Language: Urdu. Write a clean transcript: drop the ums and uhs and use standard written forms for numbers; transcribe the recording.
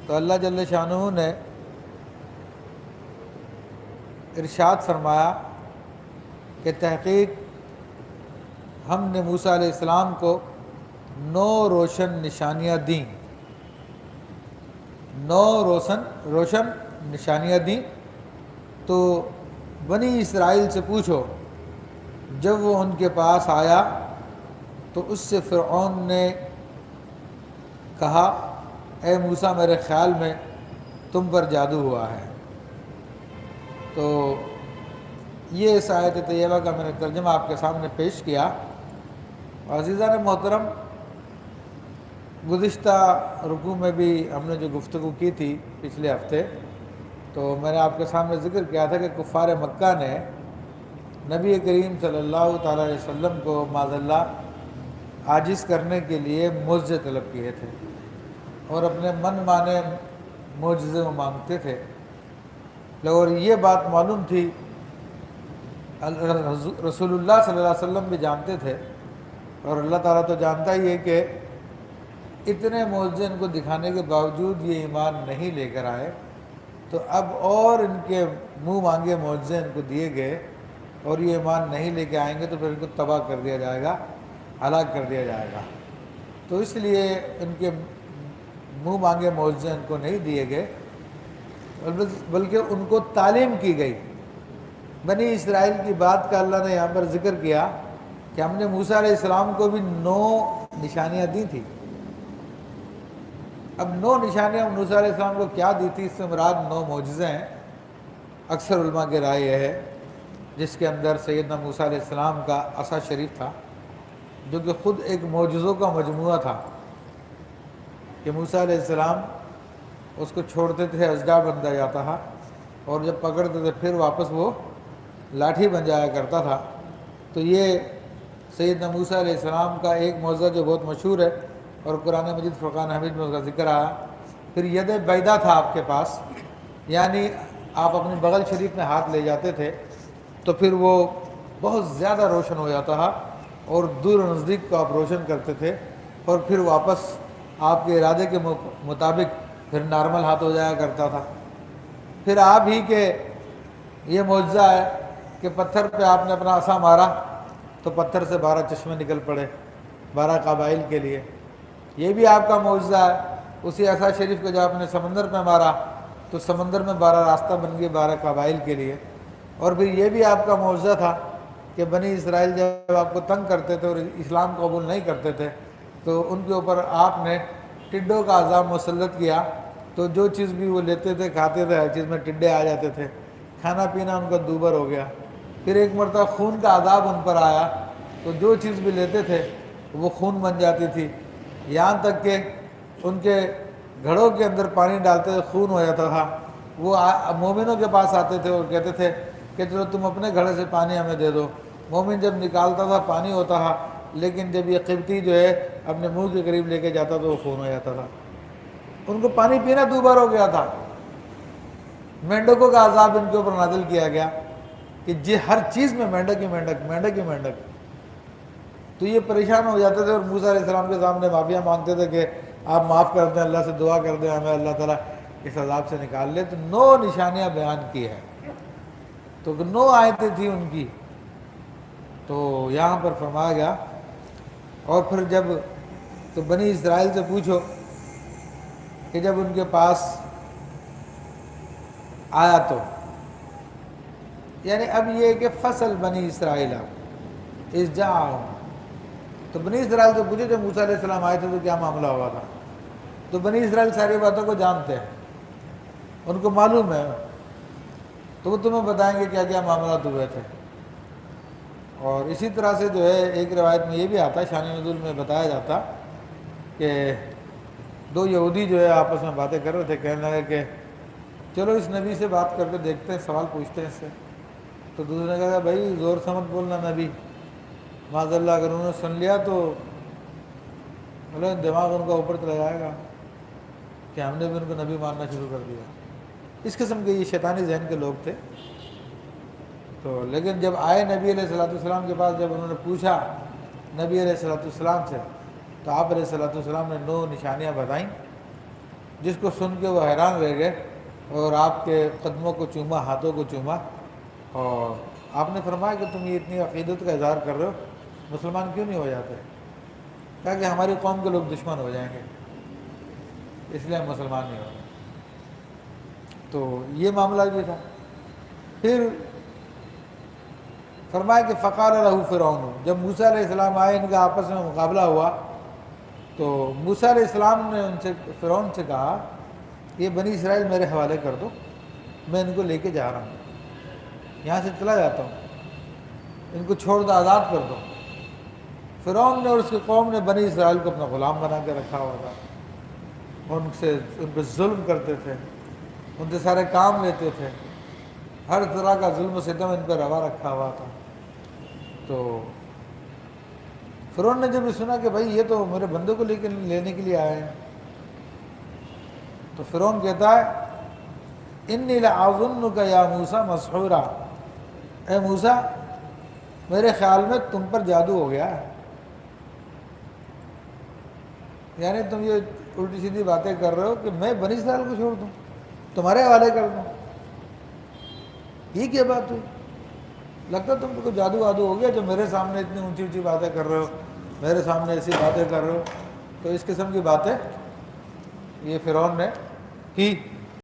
تو اللہ جل شانہ نے ارشاد فرمایا کہ تحقیق ہم نے موسیٰ علیہ السلام کو 9 روشن نشانیاں دیں، 9 روشن نشانیاں دیں۔ تو بنی اسرائیل سے پوچھو، جب وہ ان کے پاس آیا تو اس سے فرعون نے کہا اے موسیٰ میرے خیال میں تم پر جادو ہوا ہے۔ تو یہ اس آیت طیبہ کا میں نے ترجمہ آپ کے سامنے پیش کیا۔ عزیزان محترم، گزشتہ رکوع میں بھی ہم نے جو گفتگو کی تھی پچھلے ہفتے، تو میں نے آپ کے سامنے ذکر کیا تھا کہ کفار مکہ نے نبی کریم صلی اللہ تعالیٰ علیہ وسلم کو معاذ اللہ عاجز کرنے کے لیے معجزے طلب کیے تھے اور اپنے من مانے معجزے وہ مانگتے تھے۔ اور یہ بات معلوم تھی، رسول اللہ صلی اللہ علیہ وسلم بھی جانتے تھے، اور اللہ تعالیٰ تو جانتا ہی ہے کہ اتنے معجزے ان کو دکھانے کے باوجود یہ ایمان نہیں لے کر آئے، تو اب اور ان کے منہ مانگے معجزے ان کو دیے گئے اور یہ ایمان نہیں لے کے آئیں گے تو پھر ان کو تباہ کر دیا جائے گا، ہلاک کر دیا جائے گا۔ تو اس لیے ان کے منہ مانگے معجزے ان کو نہیں دیے گئے، بلکہ ان کو تعلیم کی گئی۔ بنی اسرائیل کی بات کا اللہ نے یہاں پر ذکر کیا کہ ہم نے موسیٰ علیہ السلام کو بھی 9 نشانیاں دی تھیں۔ اب 9 نشانیاں موسیٰ علیہ السلام کو کیا دی تھی، اس سے مراد 9 معجزے ہیں۔ اکثر علماء کی رائے یہ ہے، جس کے اندر سیدنا موسیٰ علیہ السلام کا عصا شریف تھا، جو کہ خود ایک معجزوں کا مجموعہ تھا، کہ موسیٰ علیہ السلام اس کو چھوڑتے تھے اژدہا بن جاتا تھا، اور جب پکڑتے تھے پھر واپس وہ لاٹھی بن جایا کرتا تھا۔ تو یہ سیدنا موسیٰ علیہ السلام کا ایک معجزہ جو بہت مشہور ہے، اور قرآن مجید فرقان حمید میں اس کا ذکر آیا۔ پھر ید بیضا تھا آپ کے پاس، یعنی آپ اپنی بغل شریف میں ہاتھ لے جاتے تھے تو پھر وہ بہت زیادہ روشن ہو جاتا تھا، اور دور و نزدیک کو آپ روشن کرتے تھے، اور پھر واپس آپ کے ارادے کے مطابق پھر نارمل ہاتھ ہو جایا کرتا تھا۔ پھر آپ ہی کے یہ معجزہ ہے کہ پتھر پہ آپ نے اپنا عصا مارا تو پتھر سے 12 چشمے نکل پڑے 12 قبائل کے لیے، یہ بھی آپ کا معجزہ ہے۔ اسی عصا شریف کو جب آپ نے سمندر پہ مارا تو سمندر میں 12 راستہ بن گئے 12 قبائل کے لیے۔ اور پھر یہ بھی آپ کا معجزہ تھا کہ بنی اسرائیل جب آپ کو تنگ کرتے تھے اور اسلام قبول نہیں کرتے تھے تو ان کے اوپر آپ نے ٹڈوں کا عذاب مسلط کیا، تو جو چیز بھی وہ لیتے تھے کھاتے تھے ہر چیز میں ٹڈے آ جاتے تھے، کھانا پینا ان کا دوبر ہو گیا۔ پھر ایک مرتبہ خون کا عذاب ان پر آیا تو جو چیز بھی لیتے تھے وہ خون بن جاتی تھی، یہاں تک کہ ان کے گھڑوں کے اندر پانی ڈالتے تھے خون ہو جاتا تھا۔ وہ مومنوں کے پاس آتے تھے اور کہتے تھے کہ چلو تم اپنے گھڑے سے پانی ہمیں دے دو۔ مومن جب نکالتا تھا پانی ہوتا تھا، لیکن جب یہ قبطی جو ہے اپنے منہ کے قریب لے کے جاتا تو وہ خون ہو جاتا تھا۔ ان کو پانی پینا دوبار ہو گیا تھا۔ مینڈکوں کا عذاب ان کے اوپر نازل کیا گیا کہ ہر چیز میں مینڈک ہی مینڈک، مینڈک ہی مینڈک۔ تو یہ پریشان ہو جاتے تھے اور موسیٰ علیہ السلام کے سامنے معافیاں مانگتے تھے کہ آپ معاف کر دیں، اللہ سے دعا کر دیں ہمیں اللہ تعالیٰ اس عذاب سے نکال لے۔ تو 9 نشانیاں بیان کی ہیں، تو 9 آیتیں تھیں ان کی۔ تو یہاں پر فرمایا گیا، اور پھر جب تو بنی اسرائیل سے پوچھو کہ جب ان کے پاس آیا تو، یعنی اب یہ کہ فصل بنی اسرائیل اس جاؤ، تو بنی اسرائیل سے پوچھو جب موسیٰ علیہ السلام آئے تھے تو کیا معاملہ ہوا تھا۔ تو بنی اسرائیل ساری باتوں کو جانتے ہیں، ان کو معلوم ہے، تو وہ تمہیں بتائیں گے کیا کیا معاملات ہوئے تھے۔ اور اسی طرح سے جو ہے ایک روایت میں یہ بھی آتا ہے، شان نزول میں بتایا جاتا کہ 2 یہودی جو ہے آپس میں باتیں کر رہے تھے، کہنے لگے کہ چلو اس نبی سے بات کر کے دیکھتے ہیں، سوال پوچھتے ہیں اس سے۔ تو دوسرے نے کہا بھائی زور سے مت بولنا نبی، معاذ اللہ اگر انہوں نے سن لیا تو دماغ ان کا اوپر چلا جائے گا کہ ہم نے بھی ان کو نبی ماننا شروع کر دیا۔ اس قسم کے یہ شیطانی ذہن کے لوگ تھے۔ تو لیکن جب آئے نبی علیہ الصلوۃ والسلام کے پاس، جب انہوں نے پوچھا نبی علیہ الصلوۃ والسلام سے، تو آپ علیہ الصلوۃ والسلام نے 9 نشانیاں بتائیں، جس کو سن کے وہ حیران رہ گئے اور آپ کے قدموں کو چوما، ہاتھوں کو چوما، اور آپ نے فرمایا کہ تم یہ اتنی عقیدت کا اظہار کر رہے ہو، مسلمان کیوں نہیں ہو جاتے؟ کہا کہ ہماری قوم کے لوگ دشمن ہو جائیں گے، اس لیے ہم مسلمان نہیں ہو رہے۔ تو یہ معاملہ بھی تھا۔ پھر فرمایا کہ فقال لہ فرعون، جب موسیٰ علیہ السلام آئے، ان کا آپس میں مقابلہ ہوا، تو موسیٰ علیہ السلام نے ان سے، فرعون سے کہا یہ بنی اسرائیل میرے حوالے کر دو، میں ان کو لے کے جا رہا ہوں، یہاں سے چلا جاتا ہوں، ان کو چھوڑ دو، آزاد کر دو۔ فرعون نے اور اس کی قوم نے بنی اسرائیل کو اپنا غلام بنا کے رکھا ہوا تھا، ان پہ ظلم کرتے تھے، ان سے سارے کام لیتے تھے، ہر طرح کا ظلم و ستم ان پہ روا رکھا ہوا تھا۔ تو فرعون نے جب یہ سنا کہ بھائی یہ تو میرے بندے کو لینے کے لیے آئے ہیں، تو فرعون کہتا ہے انی لأظنک یا موسیٰ مسحورا، اے موسیٰ میرے خیال میں تم پر جادو ہو گیا ہے، یعنی تم یہ الٹی سیدھی باتیں کر رہے ہو کہ میں بنی اسرائیل کو چھوڑ دوں، تمہارے حوالے کر دوں، یہ کیا بات ہوئی؟ لگتا ہے تم کو کوئی جادو وادو ہو گیا جو میرے سامنے اتنی اونچی اونچی باتیں کر رہے ہو، میرے سامنے ایسی باتیں کر رہے ہو۔ تو اس قسم کی باتیں یہ فرعون نے کی۔